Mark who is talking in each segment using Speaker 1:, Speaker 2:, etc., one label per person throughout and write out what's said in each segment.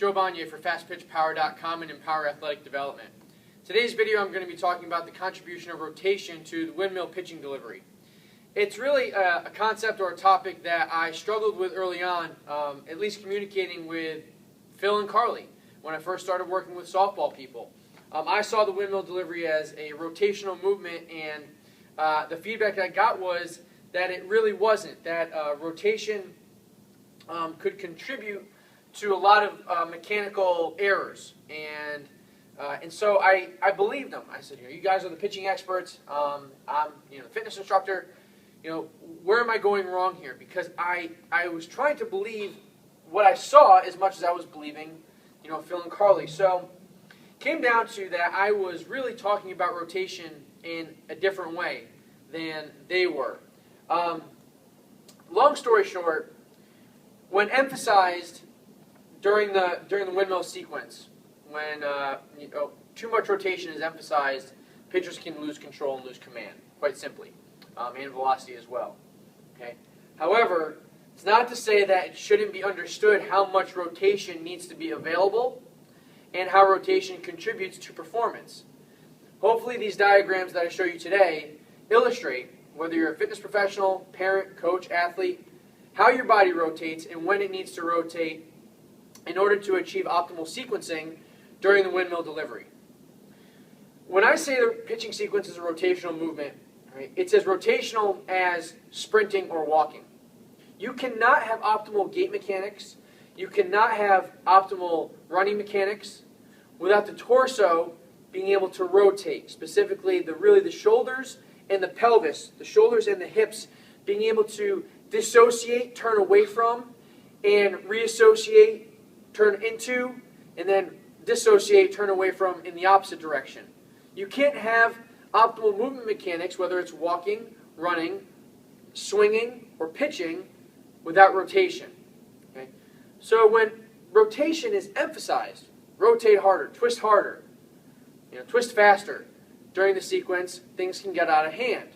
Speaker 1: Joe Bonnier for FastPitchPower.com and Empower Athletic Development. Today's video I'm going to be talking about the contribution of rotation to the windmill pitching delivery. It's really a concept or a topic that I struggled with early on, at least communicating with Phil and Carly when I first started working with softball people. I saw the windmill delivery as a rotational movement, and the feedback I got was that it really wasn't, that rotation could contribute to a lot of mechanical errors, and so I believed them. I said, you guys are the pitching experts. I'm the fitness instructor. Where am I going wrong here? Because I was trying to believe what I saw as much as I was believing, Phil and Carly. So it came down to that I was really talking about rotation in a different way than they were. Long story short, when emphasized during the windmill sequence, when too much rotation is emphasized, pitchers can lose control and lose command, quite simply, and velocity as well. Okay. However, it's not to say that it shouldn't be understood how much rotation needs to be available and how rotation contributes to performance. Hopefully these diagrams that I show you today illustrate, whether you're a fitness professional, parent, coach, athlete, how your body rotates and when it needs to rotate in order to achieve optimal sequencing during the windmill delivery. When I say the pitching sequence is a rotational movement, right, it's as rotational as sprinting or walking. You cannot have optimal gait mechanics, you cannot have optimal running mechanics without the torso being able to rotate, specifically the shoulders and the pelvis, the shoulders and the hips being able to dissociate, turn away from, and reassociate, turn into, and then dissociate, turn away from in the opposite direction. You can't have optimal movement mechanics, whether it's walking, running, swinging, or pitching, without rotation. Okay? So when rotation is emphasized, rotate harder, twist faster during the sequence, things can get out of hand.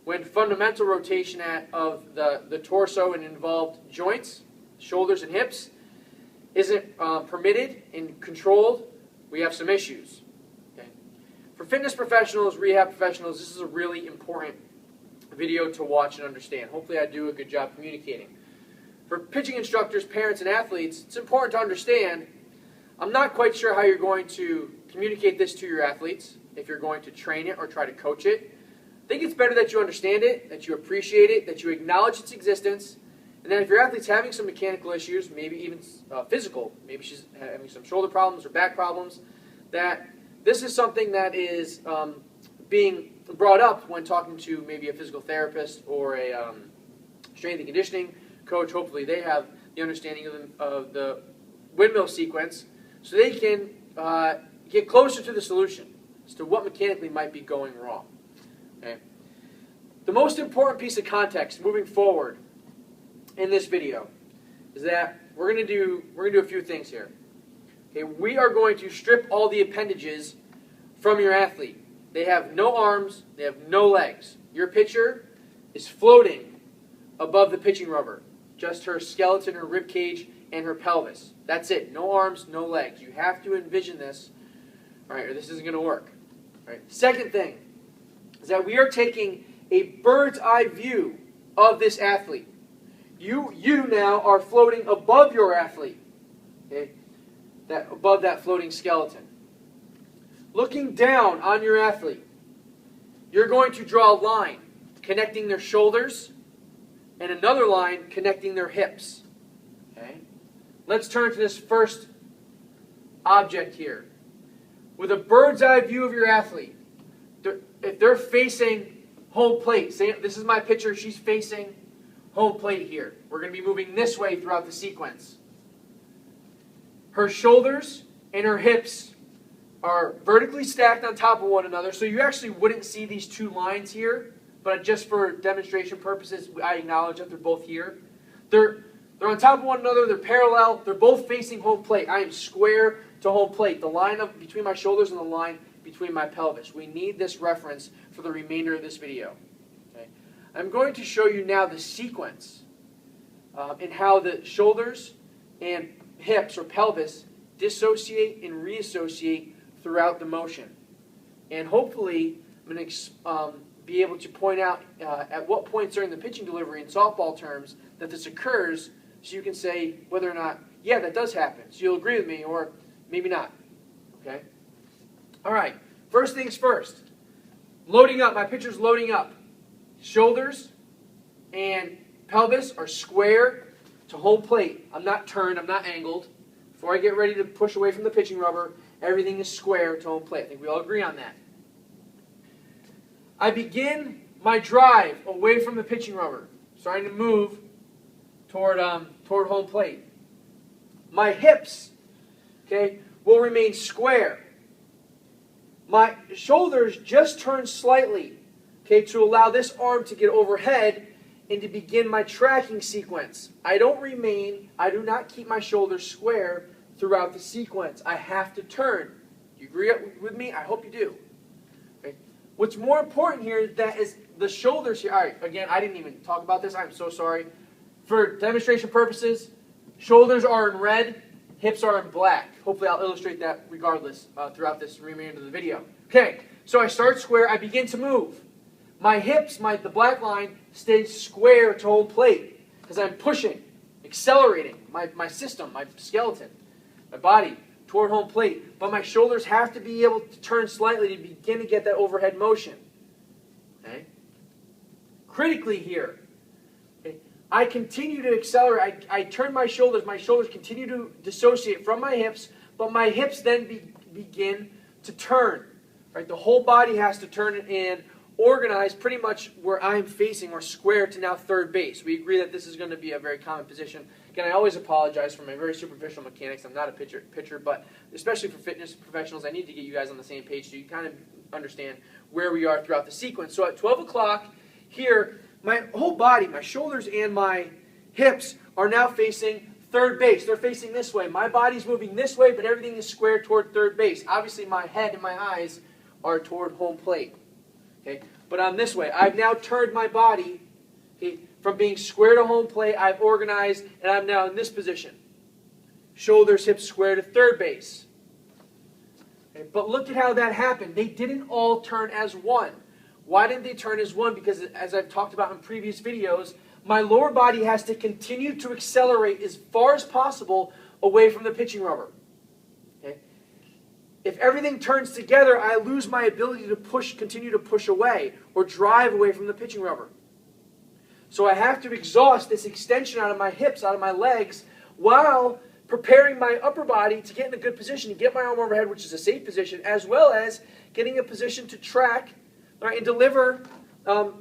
Speaker 1: When fundamental rotation of the torso and involved joints, shoulders and hips, isn't permitted and controlled, we have some issues. Okay? For fitness professionals, rehab professionals, this is a really important video to watch and understand. Hopefully I do a good job communicating. For pitching instructors, parents, and athletes, it's important to understand, I'm not quite sure how you're going to communicate this to your athletes, if you're going to train it or try to coach it. I think it's better that you understand it, that you appreciate it, that you acknowledge its existence, and then if your athlete's having some mechanical issues, maybe even physical, maybe she's having some shoulder problems or back problems, that this is something that is being brought up when talking to maybe a physical therapist or a strength and conditioning coach. Hopefully they have the understanding of the windmill sequence so they can get closer to the solution as to what mechanically might be going wrong. Okay. The most important piece of context moving forward in this video is that we're going to do a few things here. Okay, we are going to strip all the appendages from your athlete. They have no arms, they have no legs. Your pitcher is floating above the pitching rubber, just her skeleton, her rib cage, and her pelvis. That's it. No arms, no legs. You have to envision this, all right, or this isn't going to work. All right. Second thing is that we are taking a bird's eye view of this athlete. You now are floating above your athlete, okay? Above that floating skeleton. Looking down on your athlete, you're going to draw a line connecting their shoulders and another line connecting their hips. Okay? Let's turn to this first object here. With a bird's eye view of your athlete, if they're facing home plate, say this is my pitcher, she's facing home plate here. We're going to be moving this way throughout the sequence. Her shoulders and her hips are vertically stacked on top of one another, so you actually wouldn't see these two lines here, but just for demonstration purposes, I acknowledge that they're both here. They're on top of one another, they're parallel, they're both facing home plate. I am square to home plate. The line between my shoulders and the line between my pelvis. We need this reference for the remainder of this video. Okay? I'm going to show you now the sequence and how the shoulders and hips or pelvis dissociate and reassociate throughout the motion. And hopefully, I'm going to be able to point out at what points during the pitching delivery in softball terms that this occurs, so you can say whether or not, yeah, that does happen. So you'll agree with me, or maybe not. Okay? All right. First things first. Loading up. My pitcher's loading up. Shoulders and pelvis are square to home plate. I'm not turned. I'm not angled. Before I get ready to push away from the pitching rubber, everything is square to home plate. I think we all agree on that. I begin my drive away from the pitching rubber, starting to move toward home plate. My hips, okay, will remain square. My shoulders just turn slightly, okay, to allow this arm to get overhead and to begin my tracking sequence. I do not keep my shoulders square throughout the sequence. I have to turn. Do you agree with me? I hope you do. Okay. What's more important here is the shoulders here. All right, again, I didn't even talk about this. I'm so sorry. For demonstration purposes, shoulders are in red, hips are in black. Hopefully I'll illustrate that regardless throughout this remainder of the video. Okay, so I start square, I begin to move. My hips, the black line, stays square to home plate because I'm pushing, accelerating my system, my skeleton, my body toward home plate. But my shoulders have to be able to turn slightly to begin to get that overhead motion. Okay? Critically here, I continue to accelerate. I turn my shoulders continue to dissociate from my hips, but my hips then begin to turn. Right? The whole body has to turn and organize pretty much where I'm facing, or square to now third base. We agree that this is going to be a very common position. Again, I always apologize for my very superficial mechanics. I'm not a pitcher, but especially for fitness professionals, I need to get you guys on the same page so you kind of understand where we are throughout the sequence. So at 12 o'clock here, my whole body, my shoulders and my hips are now facing third base. They're facing this way. My body's moving this way, but everything is square toward third base. Obviously, my head and my eyes are toward home plate. Okay? But I'm this way. I've now turned my body, okay, from being square to home plate. I've organized, and I'm now in this position. Shoulders, hips square to third base. Okay? But look at how that happened. They didn't all turn as one. Why didn't they turn as one? Because as I've talked about in previous videos, my lower body has to continue to accelerate as far as possible away from the pitching rubber. Okay? If everything turns together, I lose my ability to continue to push away or drive away from the pitching rubber. So I have to exhaust this extension out of my hips, out of my legs, while preparing my upper body to get in a good position, to get my arm overhead, which is a safe position, as well as getting a position to track, all right, and deliver,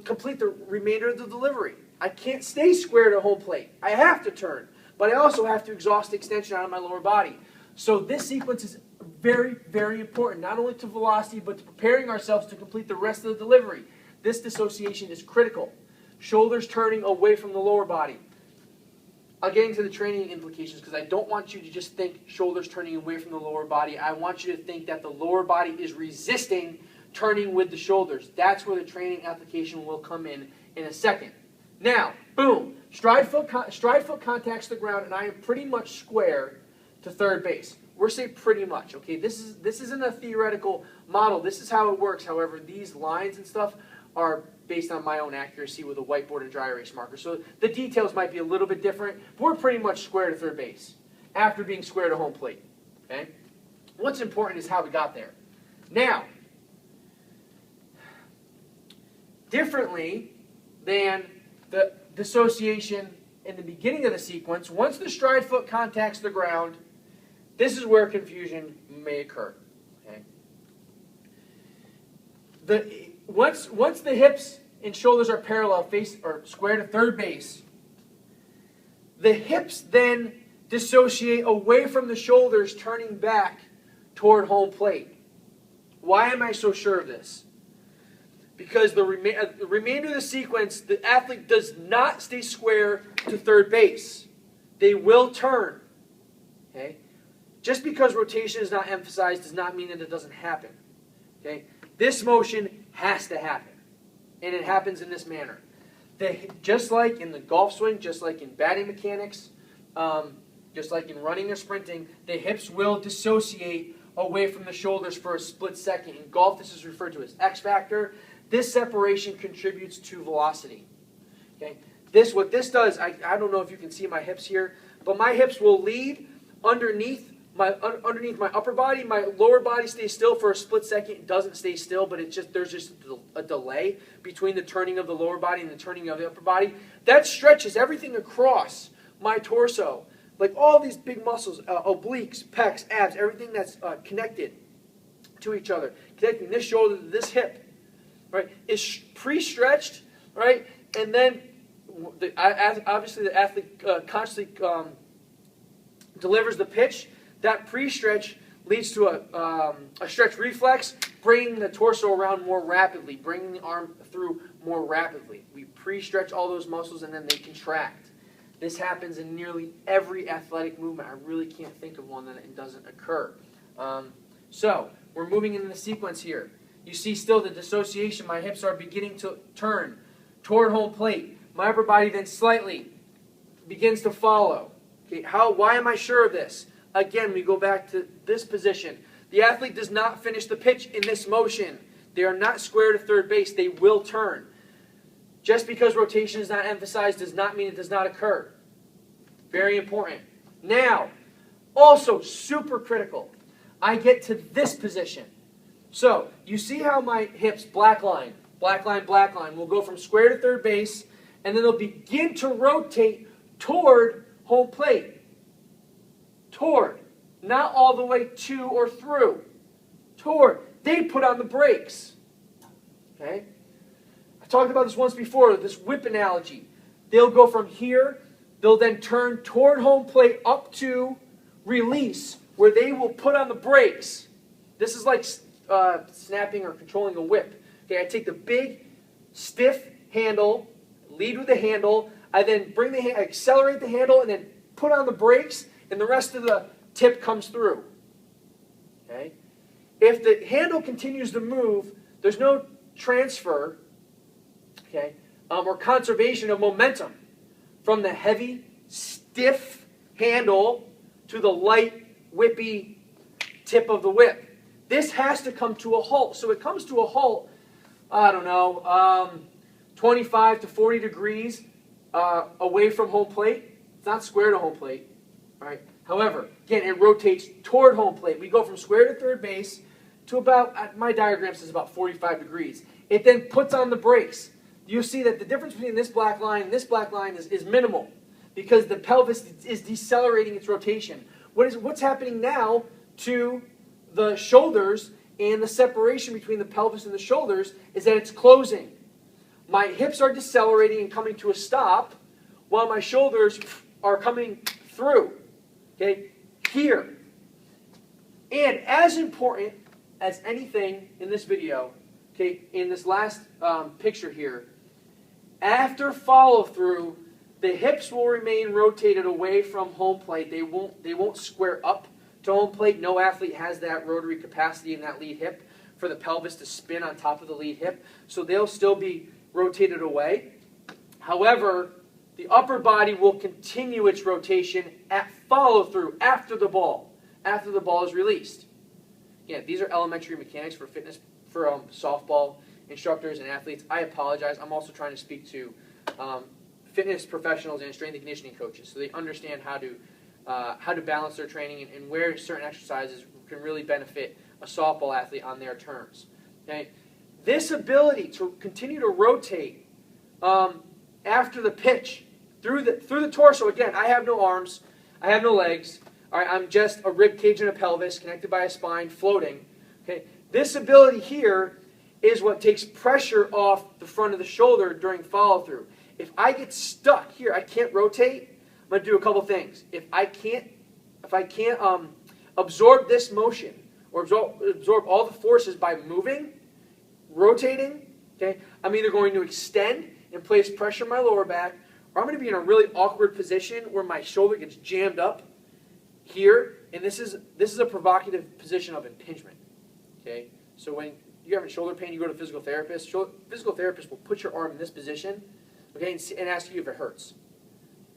Speaker 1: complete the remainder of the delivery. I can't stay square to home plate. I have to turn, but I also have to exhaust the extension out of my lower body. So this sequence is very, very important, not only to velocity, but to preparing ourselves to complete the rest of the delivery. This dissociation is critical. Shoulders turning away from the lower body. I'll get into the training implications because I don't want you to just think shoulders turning away from the lower body. I want you to think that the lower body is resisting turning with the shoulders. That's where the training application will come in a second. Now, boom, stride foot contacts the ground, and I am pretty much square to third base. We're saying pretty much, okay? This isn't a theoretical model. This is how it works. However, these lines and stuff are based on my own accuracy with a whiteboard and dry erase marker. So the details might be a little bit different, but we're pretty much square to third base after being square to home plate, okay? What's important is how we got there. Now, differently than the dissociation in the beginning of the sequence, once the stride foot contacts the ground, this is where confusion may occur. Okay? Once the hips and shoulders are parallel, or square to third base, the hips then dissociate away from the shoulders, turning back toward home plate. Why am I so sure of this? Because the remainder of the sequence, the athlete does not stay square to third base. They will turn. Okay? Just because rotation is not emphasized does not mean that it doesn't happen. Okay? This motion has to happen. And it happens in this manner. Just like in the golf swing, just like in batting mechanics, just like in running or sprinting, the hips will dissociate away from the shoulders for a split second. In golf, this is referred to as X factor. This separation contributes to velocity. Okay? What this does, I don't know if you can see my hips here, but my hips will lead underneath my upper body. My lower body stays still for a split second. It doesn't stay still, but there's just a delay between the turning of the lower body and the turning of the upper body. That stretches everything across my torso. Like all these big muscles, obliques, pecs, abs, everything that's connected to each other, connecting this shoulder to this hip, right, is pre-stretched, right, and then obviously the athlete constantly delivers the pitch. That pre-stretch leads to a stretch reflex, bringing the torso around more rapidly, bringing the arm through more rapidly. We pre-stretch all those muscles and then they contract. This happens in nearly every athletic movement. I really can't think of one that it doesn't occur. So we're moving into the sequence here. You see still the dissociation. My hips are beginning to turn toward home plate. My upper body then slightly begins to follow. Okay, why am I sure of this? Again, we go back to this position. The athlete does not finish the pitch in this motion. They are not square to third base. They will turn. Just because rotation is not emphasized does not mean it does not occur. Very important. Now, also super critical, I get to this position. So, you see how my hips, black line, will go from square to third base, and then they'll begin to rotate toward home plate. Toward. Not all the way to or through. Toward. They put on the brakes. Okay? I talked about this once before, this whip analogy. They'll go from here, they'll then turn toward home plate up to release, where they will put on the brakes. This is like snapping or controlling a whip. Okay, I take the big, stiff handle, lead with the handle, I then accelerate the handle, and then put on the brakes, and the rest of the tip comes through. Okay? If the handle continues to move, there's no transfer, okay, or conservation of momentum from the heavy, stiff handle to the light, whippy tip of the whip. This has to come to a halt. So it comes to a halt, I don't know, 25 to 40 degrees away from home plate. It's not square to home plate, right? However, again, it rotates toward home plate. We go from square to third base to about, my diagram says about 45 degrees. It then puts on the brakes. You see that the difference between this black line and this black line is minimal because the pelvis is decelerating its rotation. What's happening now to the shoulders and the separation between the pelvis and the shoulders is that it's closing. My hips are decelerating and coming to a stop while my shoulders are coming through. Okay, here. And as important as anything in this video, okay, in this last picture here, after follow through, the hips will remain rotated away from home plate. They won't square up to home plate. No athlete has that rotary capacity in that lead hip for the pelvis to spin on top of the lead hip. So they'll still be rotated away. However, the upper body will continue its rotation at follow through after the ball is released. Yeah, these are elementary mechanics for fitness, for softball instructors and athletes. I apologize. I'm also trying to speak to fitness professionals and strength and conditioning coaches, so they understand how to balance their training and where certain exercises can really benefit a softball athlete on their terms. Okay, this ability to continue to rotate after the pitch through the torso. Again, I have no arms, I have no legs. All right, I'm just a rib cage and a pelvis connected by a spine, floating. Okay, this ability here is what takes pressure off the front of the shoulder during follow through. If I get stuck here, I can't rotate. I'm going to do a couple things. If I can't absorb this motion or absorb all the forces by moving, rotating, okay, I'm either going to extend and place pressure on my lower back, or I'm going to be in a really awkward position where my shoulder gets jammed up here, and this is a provocative position of impingement. Okay, so when you're having shoulder pain, you go to a physical therapist. Physical therapist will put your arm in this position, okay, and ask you if it hurts.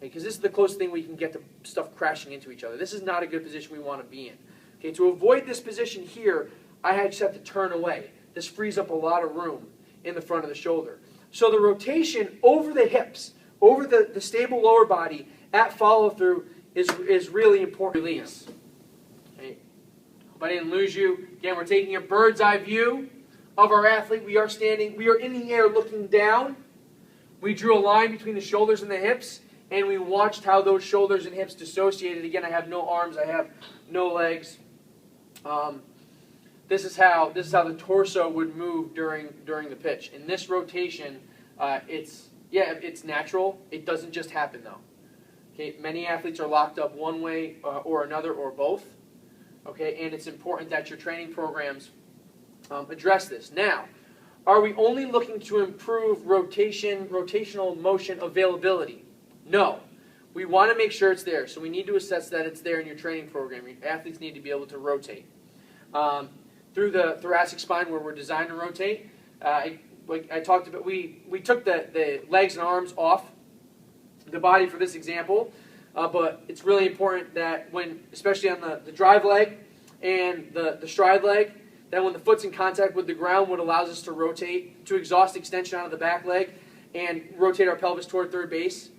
Speaker 1: Because this is the closest thing we can get to stuff crashing into each other. This is not a good position we want to be in. Okay, to avoid this position here, I just have to turn away. This frees up a lot of room in the front of the shoulder. So the rotation over the hips, over the stable lower body at follow-through is really important. Release. Okay. Hope I didn't lose you. Again, we're taking a bird's eye view of our athlete. We are in the air looking down. We drew a line between the shoulders and the hips, and we watched how those shoulders and hips dissociated. Again, I have no arms, I have no legs. This is how the torso would move during the pitch. In this rotation, it's natural. It doesn't just happen though. Okay, many athletes are locked up one way or another or both. Okay, and it's important that your training programs address this. Now, are we only looking to improve rotational motion availability? No. We want to make sure it's there, so we need to assess that it's there in your training program. Your athletes need to be able to rotate. Through the thoracic spine where we're designed to rotate, like I talked about, we took the legs and arms off the body for this example, but it's really important that especially on the drive leg and the stride leg, that when the foot's in contact with the ground, what allows us to rotate, to exhaust extension out of the back leg and rotate our pelvis toward third base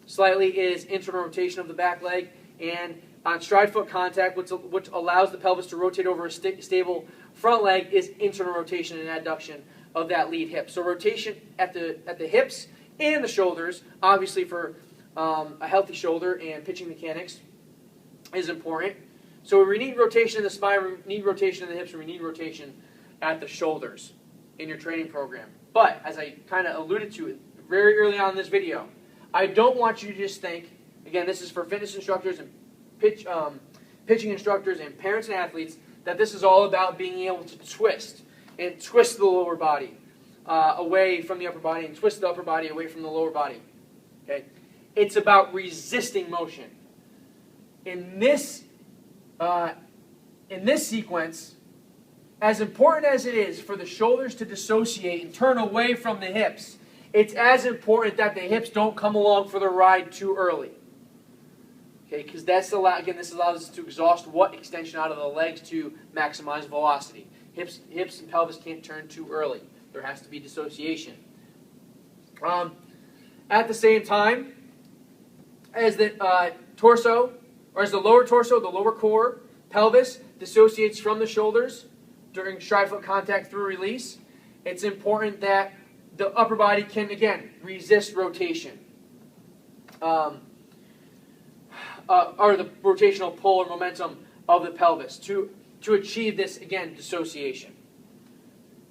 Speaker 1: slightly is internal rotation of the back leg, and on stride foot contact, which allows the pelvis to rotate over a stable front leg, is internal rotation and adduction of that lead hip. So rotation at the hips and the shoulders, obviously for a healthy shoulder and pitching mechanics, is important. So we need rotation in the spine, we need rotation in the hips, and we need rotation at the shoulders in your training program. But, as I kind of alluded to very early on in this video, I don't want you to just think, again, this is for fitness instructors and pitching instructors and parents and athletes, that this is all about being able to twist the lower body away from the upper body and twist the upper body away from the lower body. Okay? It's about resisting motion. In this sequence, as important as it is for the shoulders to dissociate and turn away from the hips, it's as important that the hips don't come along for the ride too early. Okay, because this allows us to exhaust what extension out of the legs to maximize velocity. Hips and pelvis can't turn too early. There has to be dissociation. At the same time, as the torso, or as the lower torso, the lower core, pelvis dissociates from the shoulders during stride foot contact through release, it's important that the upper body can, again, resist rotation. Or the rotational pull or momentum of the pelvis to achieve this, again, dissociation.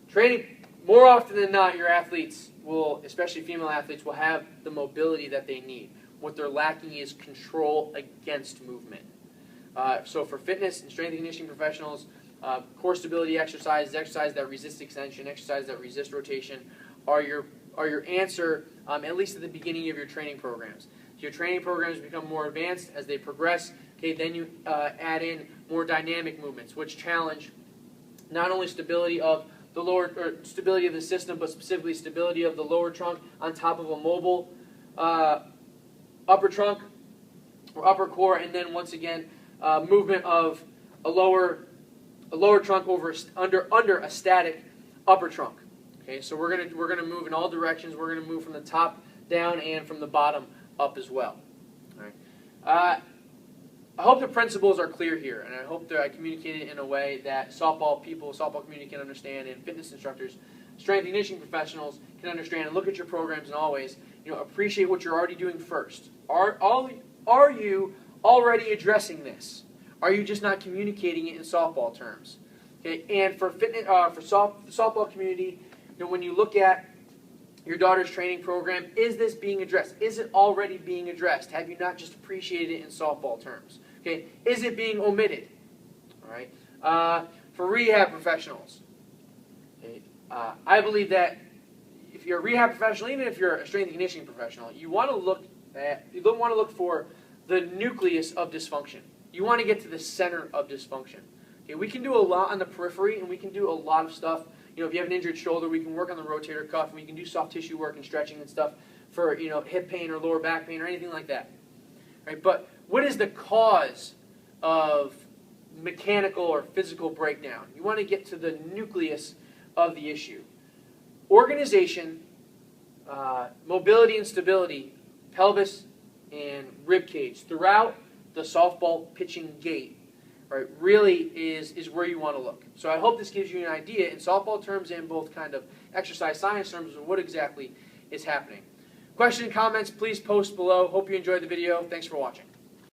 Speaker 1: Training, more often than not, your athletes will, especially female athletes, will have the mobility that they need. What they're lacking is control against movement. So for fitness and strength and conditioning professionals, core stability exercises that resist extension, exercises that resist rotation, are your answer, at least at the beginning of your training programs. So your training programs become more advanced as they progress. Okay, then you add in more dynamic movements, which challenge not only stability of the stability of the system, but specifically stability of the lower trunk on top of a mobile upper trunk or upper core, and then once again movement of a lower trunk under a static upper trunk. Okay, so we're gonna move in all directions. We're gonna move from the top down and from the bottom up as well. All right. I hope the principles are clear here, and I hope that I communicated in a way that softball community can understand, and fitness instructors, strength and conditioning professionals can understand and look at your programs and always, appreciate what you're already doing first. Are you already addressing this? Are you just not communicating it in softball terms? Okay, and for fitness, the softball community, when you look at your daughter's training program, is this being addressed? Is it already being addressed? Have you not just appreciated it in softball terms? Okay, is it being omitted? All right. For rehab professionals, okay, I believe that if you're a rehab professional, even if you're a strength and conditioning professional, you want to look for the nucleus of dysfunction. You want to get to the center of dysfunction. Okay, we can do a lot on the periphery, and we can do a lot of stuff. If you have an injured shoulder, we can work on the rotator cuff, and we can do soft tissue work and stretching and stuff for hip pain or lower back pain or anything like that. right? But what is the cause of mechanical or physical breakdown? You want to get to the nucleus of the issue. Organization, mobility and stability, pelvis and rib cage throughout the softball pitching gait, right, really is where you want to look. So I hope this gives you an idea in softball terms and both kind of exercise science terms of what exactly is happening. Questions and comments, please post below. Hope you enjoyed the video. Thanks for watching.